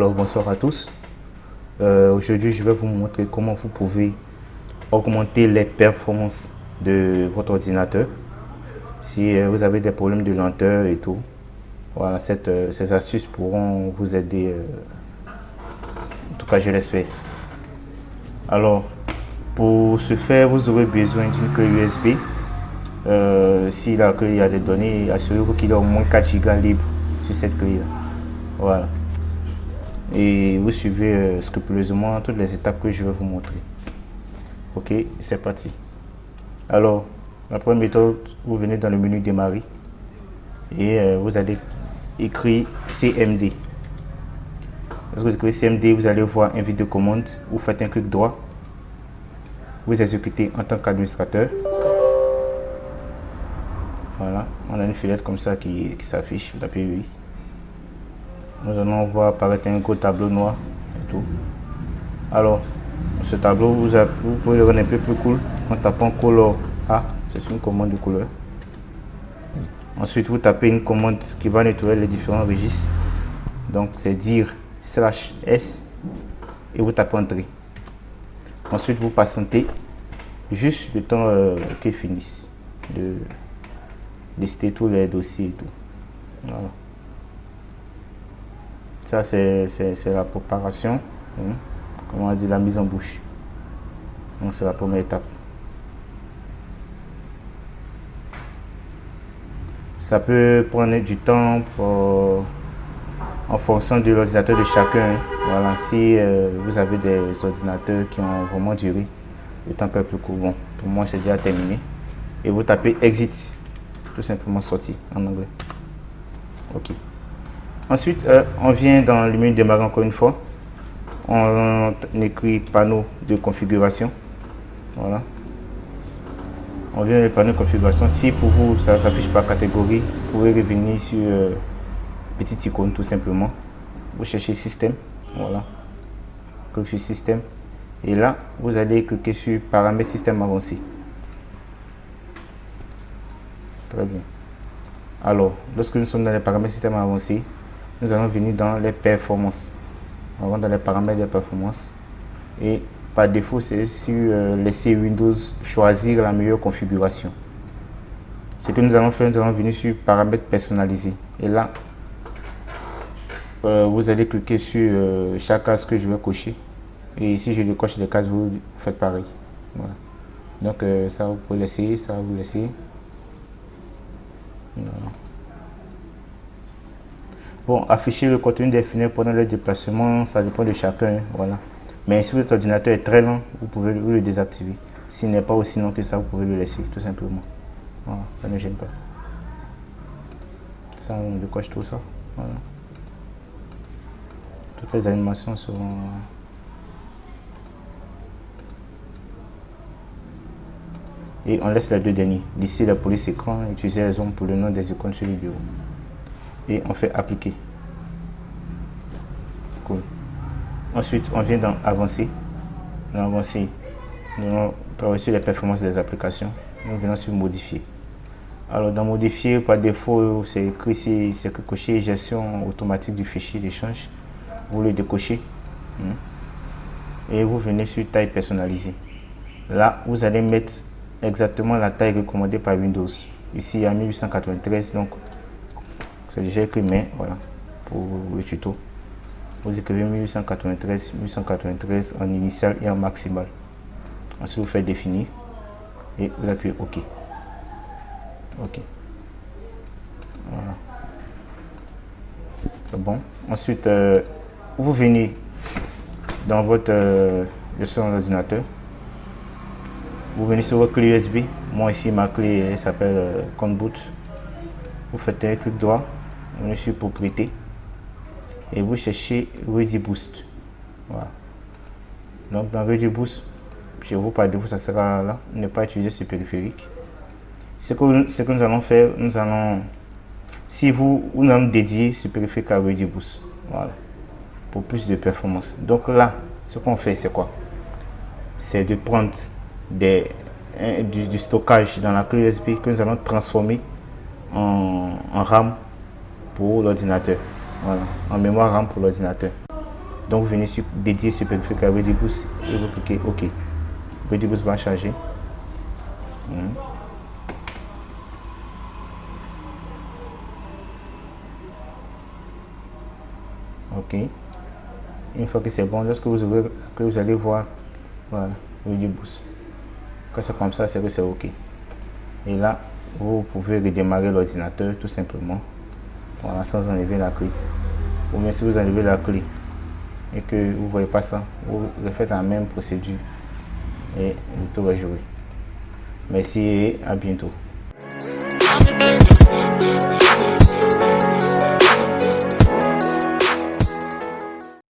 Alors bonsoir à tous. Aujourd'hui je vais vous montrer comment vous pouvez augmenter les performances de votre ordinateur si vous avez des problèmes de lenteur et tout. Voilà, ces astuces pourront vous aider, en tout cas je l'espère. Alors pour ce faire, vous aurez besoin d'une clé USB. Si la clé a des données, assurez-vous qu'il y a au moins 4 Go libres sur cette clé là. Voilà. Et vous suivez scrupuleusement toutes les étapes que je vais vous montrer. Ok, c'est parti. Alors, la première méthode, vous venez dans le menu démarrer et vous allez écrire CMD. Lorsque vous écrivez CMD, vous allez voir invite de commande. Vous faites un clic droit. Vous exécutez en tant qu'administrateur. Voilà, on a une fenêtre comme ça qui s'affiche. Vous tapez oui. Nous allons voir apparaître un gros tableau noir et tout. Alors, ce tableau, vous pouvez le rendre un peu plus cool en tapant color A, c'est une commande de couleur. Ensuite, vous tapez une commande qui va nettoyer les différents registres. Donc, c'est dire /S et vous tapez entrée. Ensuite, vous patientez juste le temps qu'il finisse de lister tous les dossiers et tout. Voilà. Ça, c'est la préparation, comment on dit, la mise en bouche. Donc, c'est la première étape. Ça peut prendre du temps en fonction de l'ordinateur de chacun. Voilà, si vous avez des ordinateurs qui ont vraiment duré, le temps peut être plus court. Bon, pour moi, c'est déjà terminé. Et vous tapez Exit, tout simplement sortir en anglais. Ok. Ensuite, on vient dans le menu démarrer encore une fois. On écrit panneau de configuration. Voilà. On vient dans le panneau de configuration. Si pour vous, ça s'affiche par catégorie, vous pouvez revenir sur petite icône tout simplement. Vous cherchez système. Voilà. Cliquez sur système. Et là, vous allez cliquer sur paramètres système avancé. Très bien. Alors, lorsque nous sommes dans les paramètres système avancé, nous allons venir dans les performances. On va dans les paramètres de performance et par défaut c'est sur laisser Windows choisir la meilleure configuration. Ce que nous allons faire, nous allons venir sur paramètres personnalisés et là vous allez cliquer sur chaque case que je vais cocher et si je coche les cases, vous faites pareil. Voilà. Donc ça vous pouvez laisser, ça vous laisser. Voilà. Bon, afficher le contenu des fenêtres pendant le déplacement, ça dépend de chacun, voilà. Mais si votre ordinateur est très lent, vous pouvez le désactiver. S'il n'est pas aussi lent que ça, vous pouvez le laisser, tout simplement. Voilà, ça ne gêne pas. Ça, on décoche tout ça, voilà. Toutes les animations seront... Et on laisse les deux derniers. D'ici la police écran, utiliser les ondes pour le nom des icônes sur le bureau. Et on fait appliquer. Cool. Ensuite, on vient dans avancer. Dans avancer, nous allons travailler sur les performances des applications. Nous venons sur modifier. Alors, dans modifier, par défaut, c'est écrit ici, c'est coché gestion automatique du fichier d'échange. Vous le décochez. Et vous venez sur taille personnalisée. Là, vous allez mettre exactement la taille recommandée par Windows. Ici, il y a 1893, donc c'est déjà écrit, mais voilà, pour le tuto. Vous écrivez 1893 en initial et en maximal. Ensuite, vous faites définir et vous appuyez OK. OK. Voilà. C'est bon. Ensuite, vous venez dans votre ordinateur. Vous venez sur votre clé USB. Moi, ici, ma clé s'appelle compte boot. Vous faites un clic droit. Vous venez sur propriété et vous cherchez Ready Boost. Voilà. Donc dans Ready Boost, chez vous par défaut ça sera là, ne pas utiliser ce périphérique. Ce que nous allons faire, nous allons dédier ce périphérique à Ready Boost. Voilà. Pour plus de performance. Donc là, ce qu'on fait, c'est quoi? C'est de prendre du stockage dans la clé USB que nous allons transformer en RAM pour l'ordinateur. Voilà, en mémoire RAM pour l'ordinateur. Donc vous venez sur dédié sur Purifier Ready Boost et vous cliquez OK. Ready Boost va charger. OK. Une fois que c'est bon, lorsque vous ouvrez, que vous allez voir, voilà, Ready Boost. Quand c'est comme ça, c'est que c'est OK. Et là, vous pouvez redémarrer l'ordinateur tout simplement. Voilà, sans enlever la clé. Ou bien si vous enlevez la clé et que vous ne voyez pas ça, vous refaites la même procédure et tout va jouer. Merci et à bientôt.